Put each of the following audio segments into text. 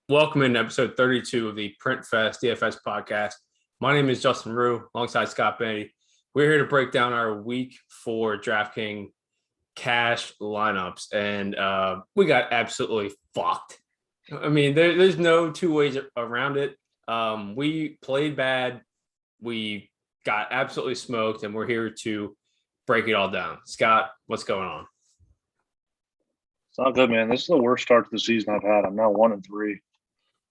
Welcome in episode 32 of the Print Fest DFS podcast. My name is Justin Rue, alongside Scott Benny. We're here to break down our week 4 DraftKings cash lineups, and we got absolutely fucked. I mean, there's no two ways around it. We played bad. We got absolutely smoked, and we're here to break it all down. Scott, what's going on? It's not good, man. This is the worst start to the season I've had. I'm now 1-3.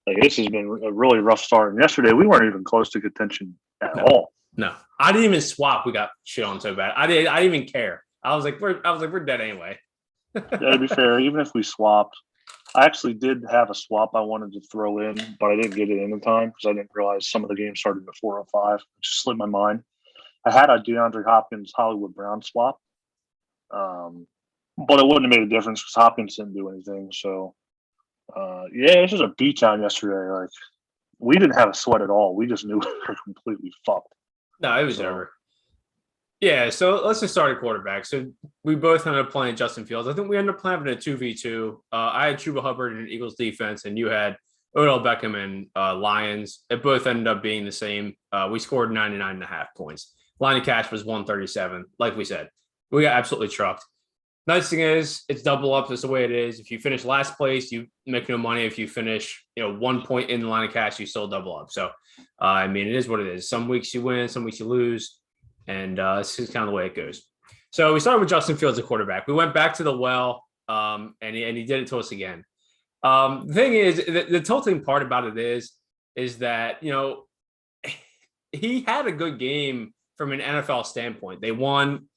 Like, this has been a really rough start. And yesterday, we weren't even close to contention at all. No, I didn't even swap. We got shit on so bad. I didn't even care. I was like, we're dead anyway. Yeah, to be fair, even if we swapped, I actually did have a swap I wanted to throw in, but I didn't get it in time because I didn't realize some of the games started at 4:05. It just slipped my mind. I had a DeAndre Hopkins Hollywood Brown swap, but it wouldn't have made a difference because Hopkins didn't do anything. So, yeah, it was just a beatdown yesterday. Like, we didn't have a sweat at all. We just knew we were completely fucked. No, it was over. Yeah, so let's just start at quarterback. So we both ended up playing Justin Fields. I think we ended up playing a 2v2. I had Chuba Hubbard in Eagles defense, and you had Odell Beckham and Lions. It both ended up being the same. We scored 99.5 points. Line of cash was 137. Like we said, we got absolutely trucked. Nice thing is, it's double up. That's the way it is. If you finish last place, you make no money. If you finish, 1 point in the line of cash, you still double up. So, I mean, it is what it is. Some weeks you win, some weeks you lose. And this is kind of the way it goes. So we started with Justin Fields at quarterback. We went back to the well, and he did it to us again. The thing is, the tilting part about it is that, he had a good game from an NFL standpoint. They won.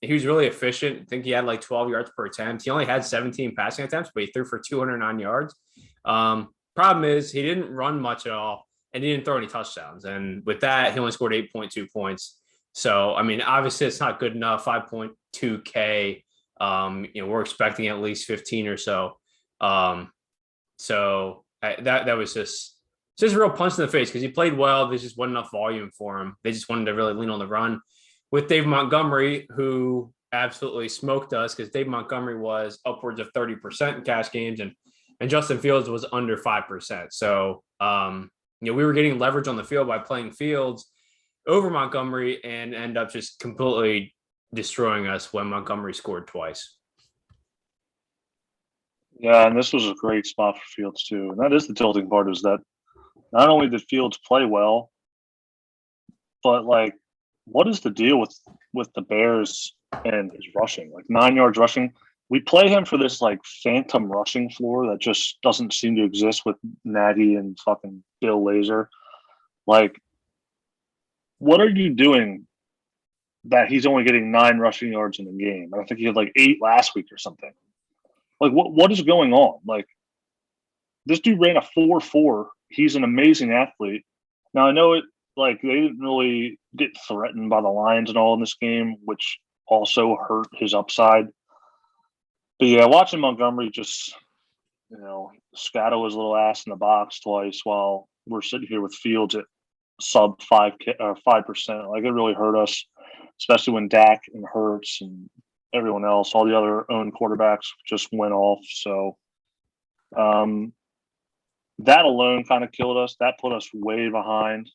He was really efficient. I think he had like 12 yards per attempt. He only had 17 passing attempts, but he threw for 209 yards. Problem is, he didn't run much at all. And he didn't throw any touchdowns. And with that, he only scored 8.2 points. So, I mean, obviously it's not good enough. 5.2K. We're expecting at least 15 or so. That was just a real punch in the face because he played well. There just wasn't enough volume for him. They just wanted to really lean on the run. With Dave Montgomery, who absolutely smoked us because Dave Montgomery was upwards of 30% in cash games and Justin Fields was under 5%. So, we were getting leverage on the field by playing Fields over Montgomery and end up just completely destroying us when Montgomery scored twice. Yeah, and this was a great spot for Fields too. And that is the tilting part, is that not only did Fields play well, but like, what is the deal with the Bears and his rushing? Like 9 yards rushing. We play him for this like phantom rushing floor that just doesn't seem to exist with Nagy and fucking Bill Lazor. Like, what are you doing that he's only getting 9 rushing yards in a game? I think he had like 8 last week or something. Like, what is going on? Like, this dude ran a 4.4. He's an amazing athlete. Now, I know it, like, they didn't really get threatened by the Lions and all in this game, which also hurt his upside. But yeah, watching Montgomery just, scatter his little ass in the box twice while we're sitting here with Fields at sub 5%. Like, it really hurt us, especially when Dak and Hurts and everyone else, all the other owned quarterbacks just went off. So that alone kind of killed us. That put us way behind.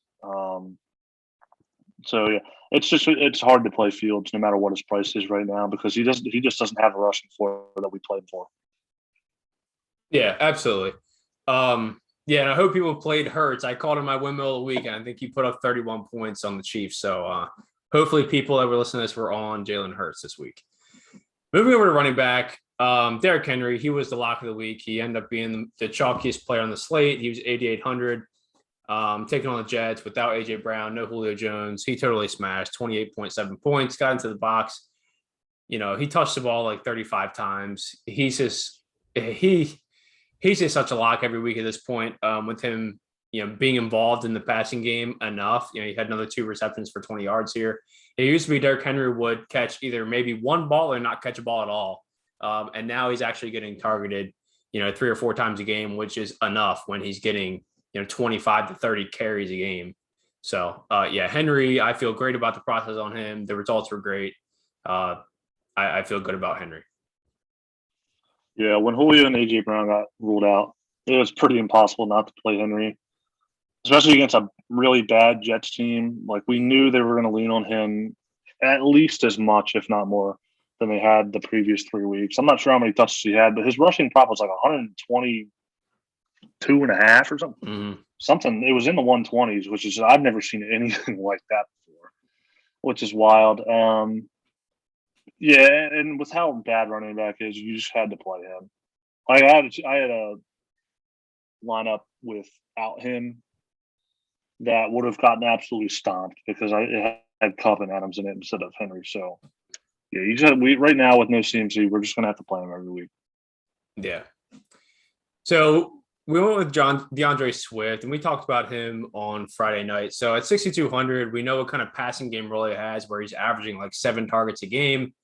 So yeah, it's hard to play Fields no matter what his price is right now because he just doesn't have a rushing floor that we played for. Yeah, absolutely. Yeah, and I hope people played Hurts. I called him my windmill of the week, and I think he put up 31 points on the Chiefs. So hopefully people that were listening to this were on Jalen Hurts this week. Moving over to running back, Derrick Henry, he was the lock of the week. He ended up being the chalkiest player on the slate. He was 8,800. Taking on the Jets without A.J. Brown, no Julio Jones. He totally smashed 28.7 points, got into the box. He touched the ball like 35 times. He's just such a lock every week at this point with him, being involved in the passing game enough. He had another 2 receptions for 20 yards here. It used to be Derrick Henry would catch either maybe one ball or not catch a ball at all. And now he's actually getting targeted, 3 or 4 times a game, which is enough when he's getting 25 to 30 carries a game. So, Henry, I feel great about the process on him. The results were great. I feel good about Henry. Yeah, when Julio and A.J. Brown got ruled out, It was pretty impossible not to play Henry, especially against a really bad Jets team. Like we knew they were going to lean on him at least as much, if not more, than they had the previous 3 weeks. I'm not sure how many touches he had, but his rushing prop was like 122.5 or something. Mm-hmm. Something. It was in the 120s, which is I've never seen anything like that before, which is wild. Yeah, and with how bad running back is, you just had to play him. I had a lineup without him that would have gotten absolutely stomped because it had Cup and Adams in it instead of Henry. So yeah, you just we right now with no CMC, we're just gonna have to play him every week. Yeah. So we went with DeAndre Swift, and we talked about him on Friday night. So at 6,200, we know what kind of passing game role he has, where he's averaging like 7 targets a game.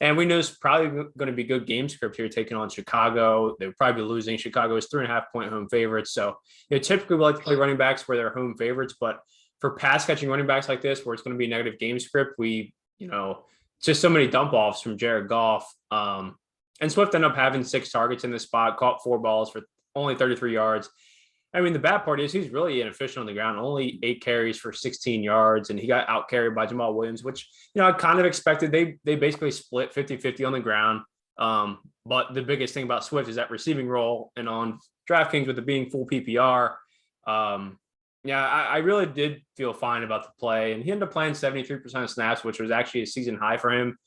And we know it's probably going to be good game script here taking on Chicago. They're probably losing. Chicago is 3.5-point home favorites. So, typically we like to play running backs where they're home favorites. But for pass catching running backs like this, where it's going to be negative game script, just so many dump offs from Jared Goff. And Swift ended up having 6 targets in this spot, caught 4 balls for only 33 yards. I mean, the bad part is he's really inefficient on the ground, only 8 carries for 16 yards, and he got out carried by Jamal Williams, which, I kind of expected. They basically split 50-50 on the ground. But the biggest thing about Swift is that receiving role, and on Draftkings with it being full PPR, I really did feel fine about the play, and he ended up playing 73% of snaps, which was actually a season high for him.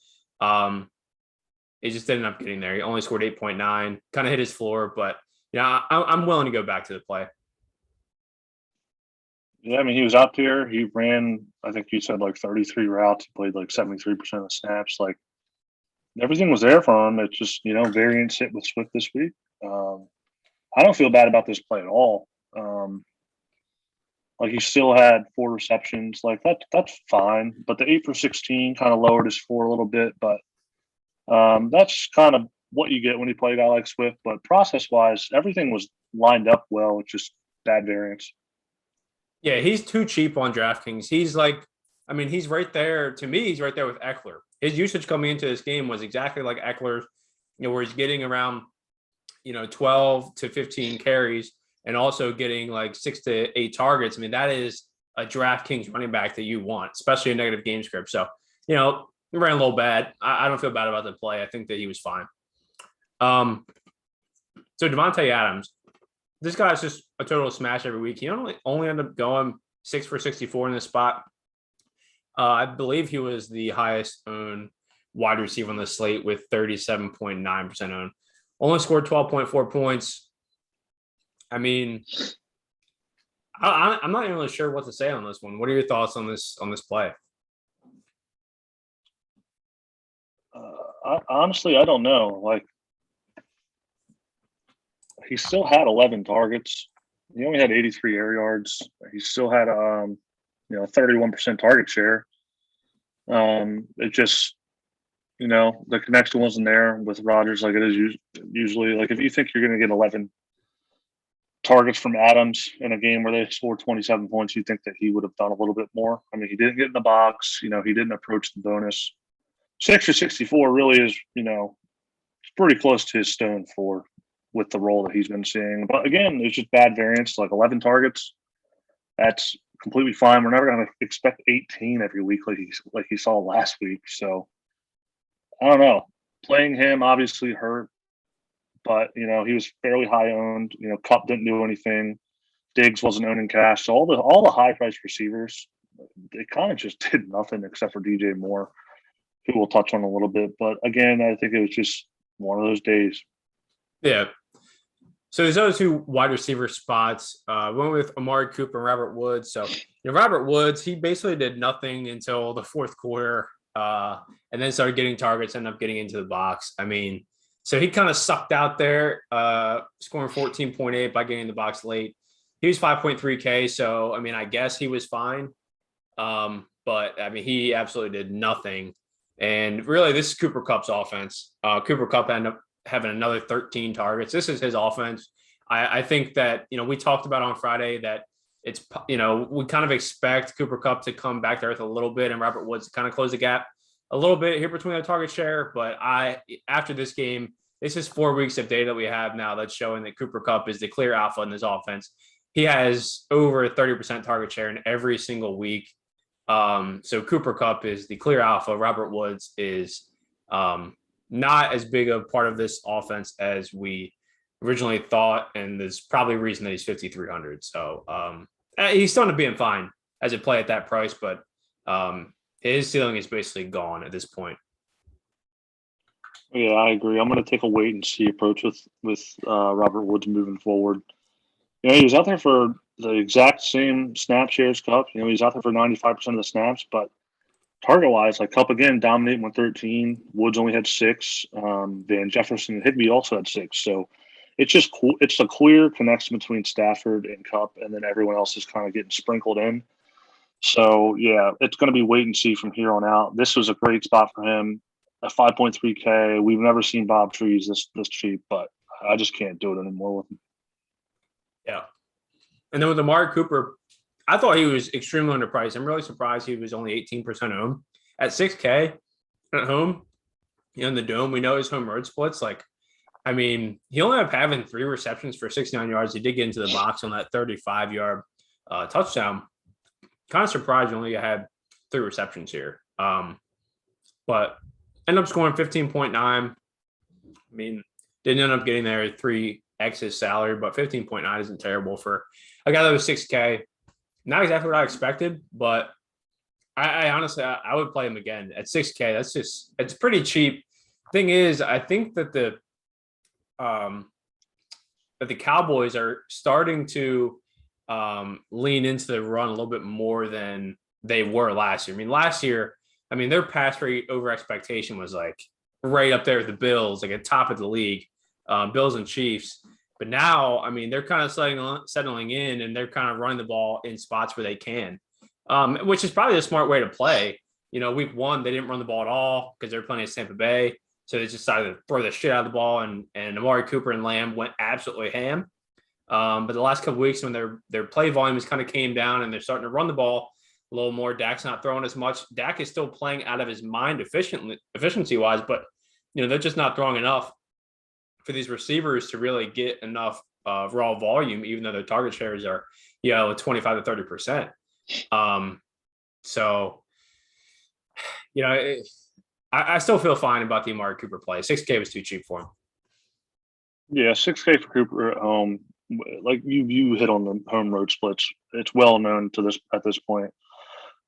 It just ended up getting there. He only scored 8.9, kind of hit his floor, but I'm willing to go back to the play. Yeah, I mean, he was out there. He ran, I think you said like 33 routes. He played like 73% of the snaps. Like everything was there for him. It's just, variance hit with Swift this week. I don't feel bad about this play at all. Like he still had 4 receptions. Like that's fine. But the 8 for 16 kind of lowered his floor a little bit. But that's kind of what you get when you play a guy like Swift. But process-wise, everything was lined up well. It's just bad variance. Yeah, he's too cheap on DraftKings. He's he's right there. To me, he's right there with Eckler. His usage coming into this game was exactly like Eckler's, where he's getting around, 12 to 15 carries and also getting like 6 to 8 targets. I mean, that is a DraftKings running back that you want, especially a negative game script. So, he ran a little bad. I don't feel bad about the play. I think that he was fine. So Devontae Adams, this guy's just a total smash every week. He only ended up going 6 for 64 in this spot. I believe he was the highest owned wide receiver on the slate with 37.9% owned. Only scored 12.4 points. I mean, I'm not even really sure what to say on this one. What are your thoughts on this play? Honestly, I don't know. Like, he still had 11 targets. He only had 83 air yards. He still had 31% target share. It just, the connection wasn't there with Rodgers like it is usually. Like if you think you're going to get 11 targets from Adams in a game where they scored 27 points, you think that he would have done a little bit more. I mean, he didn't get in the box. He didn't approach the bonus. 6 for 64 really is, it's pretty close to his stone floor with the role that he's been seeing. But again, it's just bad variance, like 11 targets. That's completely fine. We're never going to expect 18 every week like he saw last week. So I don't know. Playing him obviously hurt, but he was fairly high owned. Cup didn't do anything. Diggs wasn't owning cash. So all the high priced receivers, they kind of just did nothing except for DJ Moore, who we'll touch on a little bit. But again, I think it was just one of those days. Yeah. So there's other 2 wide receiver spots. One with Amari Cooper and Robert Woods. So Robert Woods, he basically did nothing until the 4th quarter, and then started getting targets, ended up getting into the box. I mean, so he kind of sucked out there, scoring 14.8 by getting in the box late. He was 5.3K, so I mean, I guess he was fine. But I mean, he absolutely did nothing. And really, this is Cooper Kupp's offense. Cooper Kupp ended up having another 13 targets. This is his offense. I think that, we talked about on Friday that it's, we kind of expect Cooper Kupp to come back to earth a little bit and Robert Woods to kind of close the gap a little bit here between the target share. But after this game, this is 4 weeks of data we have now that's showing that Cooper Kupp is the clear alpha in this offense. He has over 30% target share in every single week. So Cooper Kupp is the clear alpha. Robert Woods is not as big a part of this offense as we originally thought, and there's probably a reason that he's 5,300. So he's still to being fine as a play at that price, but his ceiling is basically gone at this point. Yeah, I agree. I'm going to take a wait and see approach with Robert Woods moving forward. You know, he was out there for the exact same snap shares Kupp. You know, he's out there for 95% of the snaps, but target wise, like Kupp again dominating with 13. Woods only had 6. Van Jefferson and Higbee also had 6. So it's just cool. It's a clear connection between Stafford and Kupp, and then everyone else is kind of getting sprinkled in. So yeah, it's going to be wait and see from here on out. This was a great spot for him at 5.3K. We've never seen Bob Trees this cheap, but I just can't do it anymore with him. Yeah. And then with Amari Cooper, I thought he was extremely underpriced. I'm really surprised he was only 18% owned. At 6K at home, in the dome, we know his home road splits. Like, I mean, he only ended up having 3 receptions for 69 yards. He did get into the box on that 35-yard touchdown. Kind of surprised he only had 3 receptions here. But ended up scoring 15.9. I mean, didn't end up getting there 3x his salary, but 15.9 isn't terrible for a guy that was 6K. Not exactly what I expected, but I honestly I would play him again at 6K. That's just it's pretty cheap. Thing is, I think that the Cowboys are starting to lean into the run a little bit more than they were last year. I mean, last year, their pass rate over expectation was like right up there with the Bills, like at top of the league, Bills and Chiefs. But now, they're kind of settling in, and they're kind of running the ball in spots where they can, which is probably a smart way to play. You know, week 1, they didn't run the ball at all because they were playing at Tampa Bay. So they decided to throw the shit out of the ball, and Amari Cooper and Lamb went absolutely ham. But the last couple of weeks, when their play volume has kind of came down and they're starting to run the ball a little more, Dak's not throwing as much. Dak is still playing out of his mind efficiency-wise, but, they're just not throwing enough for these receivers to really get enough raw volume, even though their target shares are, 25 to 30%. So, I still feel fine about the Amari Cooper play. 6K was too cheap for him. Yeah, 6K for Cooper at home. Like you hit on the home road splits. It's well known at this point.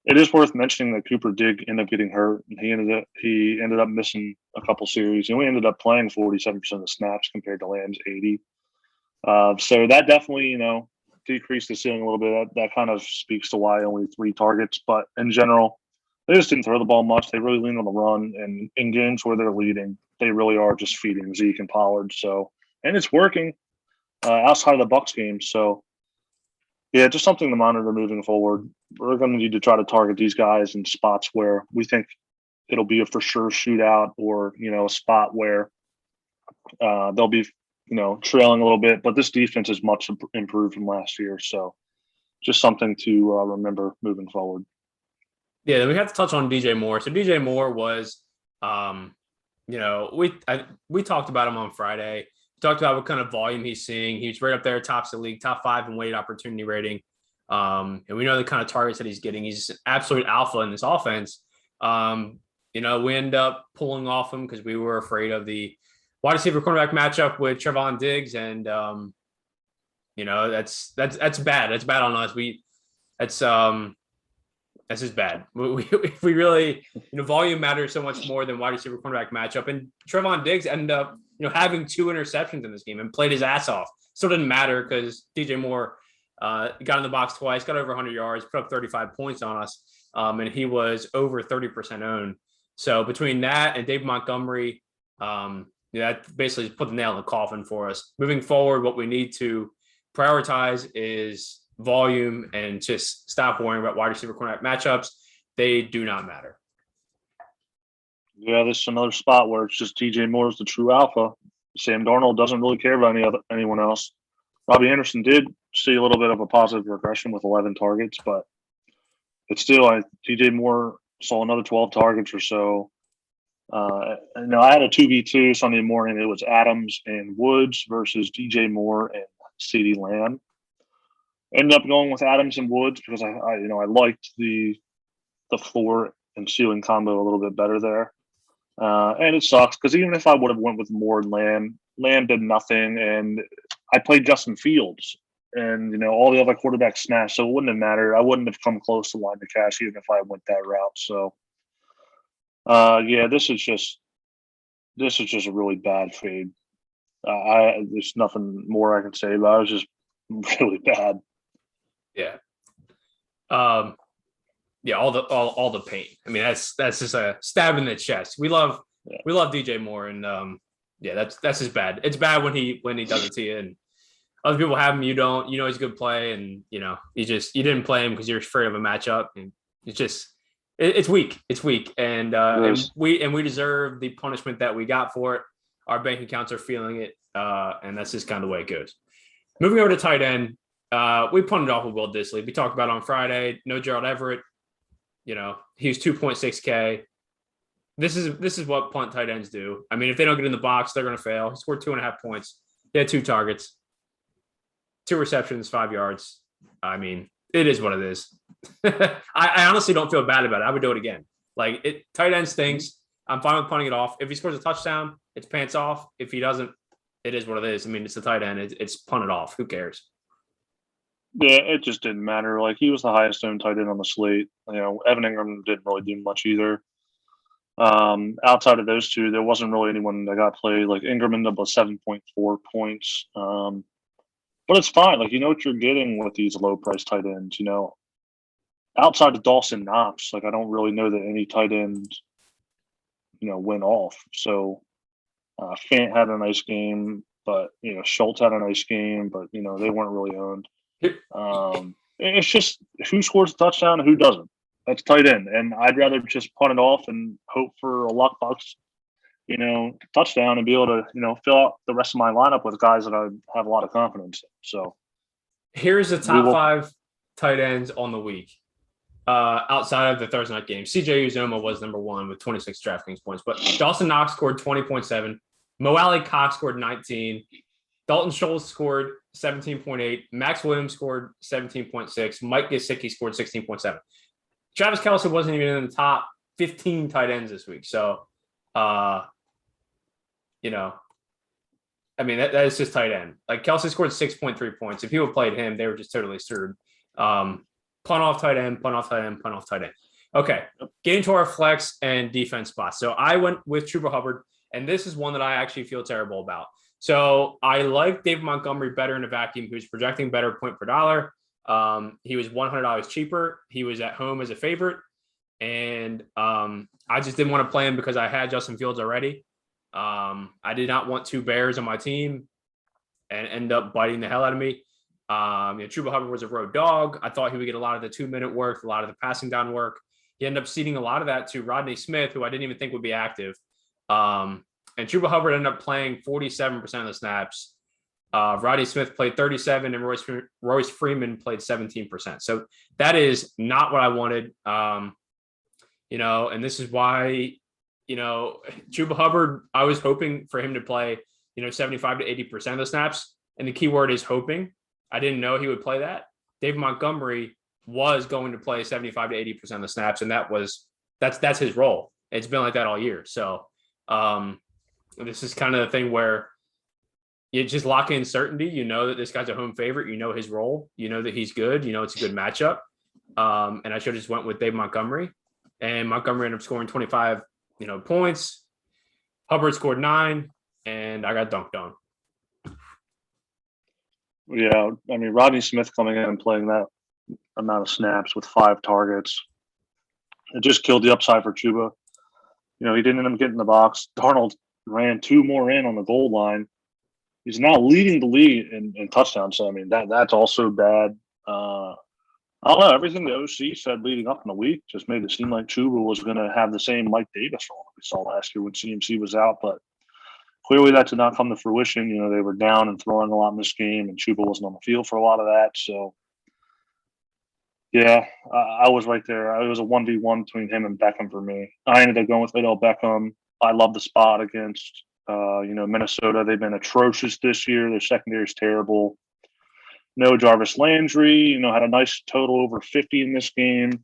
It is worth mentioning that Cooper did end up getting hurt. He ended up missing a couple series. He only ended up playing 47% of the snaps compared to Lamb's 80. So that definitely, decreased the ceiling a little bit. That kind of speaks to why only 3 targets. But in general, they just didn't throw the ball much. They really leaned on the run. And in games where they're leading, they really are just feeding Zeke and Pollard. So, and it's working outside of the Bucs game. So, yeah, just something to monitor moving forward. We're going to need to try to target these guys in spots where we think it'll be a for sure shootout, or a spot where they'll be trailing a little bit. But this defense is much improved from last year, so just something to remember moving forward. Yeah, then we have to touch on DJ Moore. So DJ Moore was, we talked about him on Friday. We talked about what kind of volume he's seeing. He's right up there, tops the league, top 5 in weighted opportunity rating. And we know the kind of targets that he's getting. He's an absolute alpha in this offense. We end up pulling off him because we were afraid of the wide receiver cornerback matchup with Trevon Diggs, and that's bad. That's bad on us. That's just bad. We really, volume matters so much more than wide receiver cornerback matchup. And Trevon Diggs ended up, having 2 interceptions in this game and played his ass off. Still didn't matter because DJ Moore got in the box twice, got over 100 yards, put up 35 points on us, and he was over 30% owned. So between that and Dave Montgomery, that basically put the nail in the coffin for us. Moving forward, what we need to prioritize is volume and just stop worrying about wide receiver cornerback matchups. They do not matter. Yeah, this is another spot where it's just DJ Moore is the true alpha. Sam Darnold doesn't really care about anyone else. Robbie Anderson did see a little bit of a positive regression with 11 targets, but it's still DJ Moore saw another 12 targets or so. I had a 2v2 Sunday morning. It was Adams and Woods versus DJ Moore and CeeDee Lamb. Ended up going with Adams and Woods because I liked the floor and ceiling combo a little bit better there. And it sucks because even if I would have went with Moore and Lamb did nothing, and I played Justin Fields, and all the other quarterbacks smashed, so it wouldn't have mattered. I wouldn't have come close to line the cash even if I went that route. So, yeah, this is just a really bad fade. There's nothing more I can say about it. It was just really bad. Yeah. Yeah, all the pain. I mean, that's just a stab in the chest. We love DJ Moore, and yeah, that's just bad. It's bad when he does it to you, and other people have him, you don't. You know he's a good play, and you didn't play him because you're afraid of a matchup, and it's weak. It's weak, and we deserve the punishment that we got for it. Our bank accounts are feeling it, and that's just kind of the way it goes. Moving over to tight end, we punted off with Will Dissly. We talked about on Friday. No Gerald Everett. He was 2.6K. This is what punt tight ends do. I mean, if they don't get in the box, they're going to fail. He scored 2.5 points. He had 2 targets, 2 receptions, 5 yards. I mean, it is what it is. I honestly don't feel bad about it. I would do it again. Tight end stinks. I'm fine with punting it off. If he scores a touchdown, it's pants off. If he doesn't, it is what it is. I mean, it's the tight end. It's punted off. Who cares? Yeah, it just didn't matter. He was the highest owned tight end on the slate. Evan Ingram didn't really do much either. Outside of those two, there wasn't really anyone that got played. Ingram ended up with 7.4 points. But it's fine. You know what you're getting with these low price tight ends. Outside of Dawson Knox, I don't really know that any tight end, went off. So Fant had a nice game, but Schultz had a nice game, but they weren't really owned. It's just who scores a touchdown and who doesn't. That's tight end, and I'd rather just punt it off and hope for a luck box, touchdown and be able to fill out the rest of my lineup with guys that I have a lot of confidence in. So here's the top 5 tight ends on the week. Outside of the Thursday night game, CJ Uzoma was number 1 with 26 DraftKings points, but Dawson Knox scored 20.7, Mo Alley Cox scored 19, Dalton Schultz scored 17.8, Max Williams scored 17.6, Mike Gesicki scored 16.7. Travis Kelce wasn't even in the top 15 tight ends this week, so I mean that is just tight end. Kelce scored 6.3 points. If people played him, they were just totally screwed. Punt off tight end, punt off tight end, punt off tight end. Okay, getting to our flex and defense spots. So I went with Chuba Hubbard, and this is one that I actually feel terrible about. So I like David Montgomery better in a vacuum. He was projecting better point per dollar. He was $100 cheaper. He was at home as a favorite, and I just didn't want to play him because I had Justin Fields already. I did not want 2 Bears on my team and end up biting the hell out of me. Chuba Hubbard was a road dog. I thought he would get a lot of the 2-minute work, a lot of the passing down work. He ended up ceding a lot of that to Rodney Smith, who I didn't even think would be active. And Chuba Hubbard ended up playing 47% of the snaps. Rodney Smith played 37, and Royce Freeman played 17%. So that is not what I wanted. And this is why, Chuba Hubbard, I was hoping for him to play, 75 to 80% of the snaps. And the key word is hoping. I didn't know he would play that. Dave Montgomery was going to play 75 to 80% of the snaps, and that's his role. It's been like that all year. So this is kind of the thing where you just lock in certainty. You know that this guy's a home favorite. You know his role. You know that he's good. You know it's a good matchup. And I should have just went with Dave Montgomery. And Montgomery ended up scoring 25, points. Hubbard scored 9, and I got dunked on. Yeah, I mean, Rodney Smith coming in and playing that amount of snaps with 5 targets, it just killed the upside for Chuba. He didn't end up getting the box. Darnold ran 2 more in on the goal line. He's now leading the league in touchdowns. So, I mean, that's also bad. I don't know. Everything the OC said leading up in the week just made it seem like Chuba was going to have the same Mike Davis role we saw last year when CMC was out. But clearly that did not come to fruition. They were down and throwing a lot in this game, and Chuba wasn't on the field for a lot of that. So, yeah, I was right there. It was a 1v1 between him and Beckham for me. I ended up going with Odell Beckham. I love the spot against Minnesota. They've been atrocious this year. Their secondary is terrible. No Jarvis Landry, had a nice total over 50 in this game.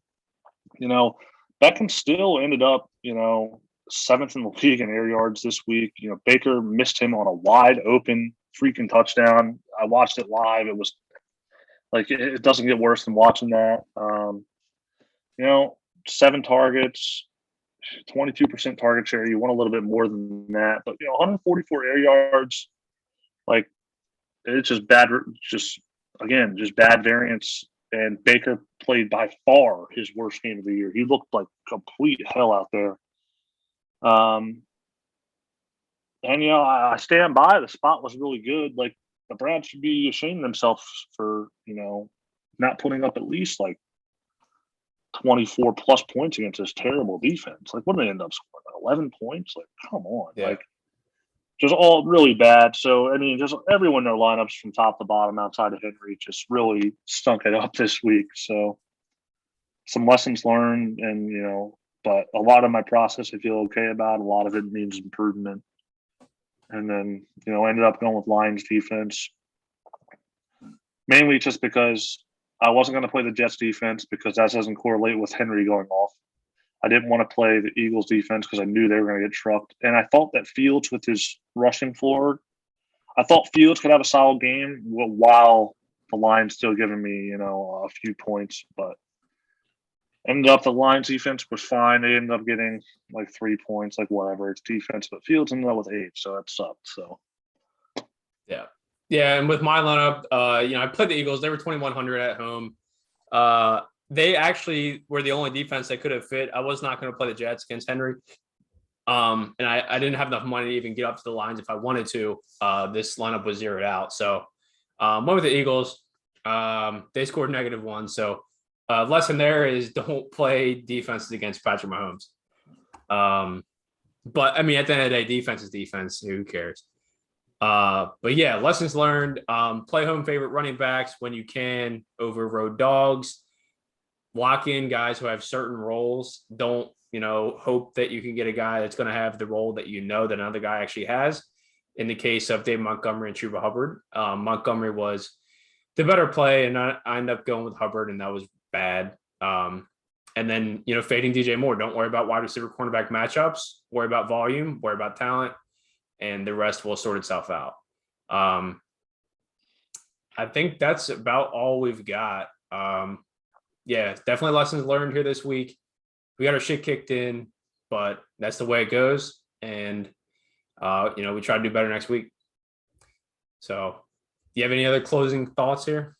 Beckham still ended up, seventh in the league in air yards this week. Baker missed him on a wide open freaking touchdown. I watched it live. It was like it doesn't get worse than watching that. 7 targets, 22% target share. You want a little bit more than that, but 144 air yards. Like it's just bad. Just bad variance. And Baker played by far his worst game of the year. He looked like complete hell out there. I stand by. The spot was really good. Like the Browns should be ashamed of themselves for not putting up at least like 24 plus points against this terrible defense. Like what did they end up scoring? 11 points? Like come on, Yeah. Just all really bad. So just everyone in their lineups from top to bottom outside of Henry just really stunk it up this week. So some lessons learned, and but a lot of my process I feel okay about. A lot of it needs improvement. And then ended up going with Lions defense, mainly just because I wasn't going to play the Jets defense because that doesn't correlate with Henry going off. I didn't want to play the Eagles defense because I knew they were going to get trucked. And I thought that Fields with his rushing floor, I thought Fields could have a solid game while the Lions still giving me, a few points. But ended up the Lions defense was fine. They ended up getting like 3 points, like whatever. It's defense, but Fields ended up with 8, so that sucked. So Yeah. Yeah, and with my lineup, I played the Eagles. They were 2,100 at home. They actually were the only defense that could have fit. I was not going to play the Jets against Henry. And I didn't have enough money to even get up to the lines if I wanted to. This lineup was zeroed out. So went with the Eagles. They scored -1. So lesson there is don't play defenses against Patrick Mahomes. But I mean, at the end of the day, defense is defense. Who cares? But yeah, lessons learned. Play home favorite running backs when you can over road dogs. Lock in guys who have certain roles. Don't, hope that you can get a guy that's going to have the role that that another guy actually has. In the case of Dave Montgomery and Chuba Hubbard, Montgomery was the better play, and I ended up going with Hubbard, and that was bad. And then, fading DJ Moore. Don't worry about wide receiver cornerback matchups. Worry about volume, worry about talent, and the rest will sort itself out. I think that's about all we've got. Yeah, definitely lessons learned here this week. We got our shit kicked in, but that's the way it goes. And, we try to do better next week. So do you have any other closing thoughts here?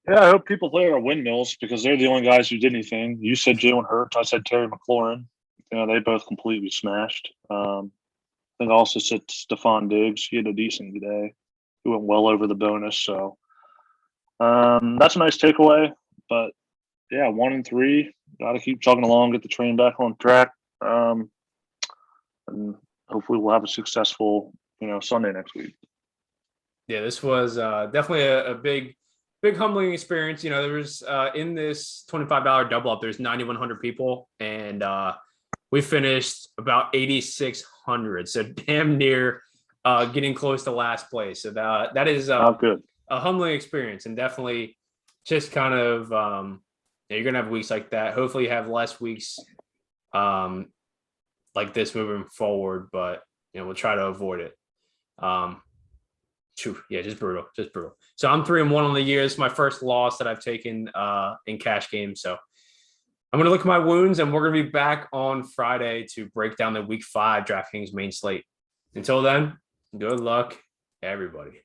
Yeah, I hope people play our windmills because they're the only guys who did anything. You said Jalen Hurts. I said Terry McLaurin. They both completely smashed. I think I also said Stephon Diggs. He had a decent day. He went well over the bonus. So that's a nice takeaway. But, yeah, 1-3. Got to keep chugging along, get the train back on track. And hopefully we'll have a successful, Sunday next week. Yeah, this was definitely a big humbling experience. There was in this $25 double up, there's 9,100 people, and we finished about 8,600. So damn near getting close to last place. So that is good. A humbling experience, and definitely just kind of you're gonna have weeks like that. Hopefully you have less weeks like this moving forward, but we'll try to avoid it. Yeah, just brutal. So I'm 3-1 on the year. It's my first loss that I've taken in cash games. So I'm gonna look at my wounds, and we're gonna be back on Friday to break down the Week 5 DraftKings main slate. Until then, good luck, everybody.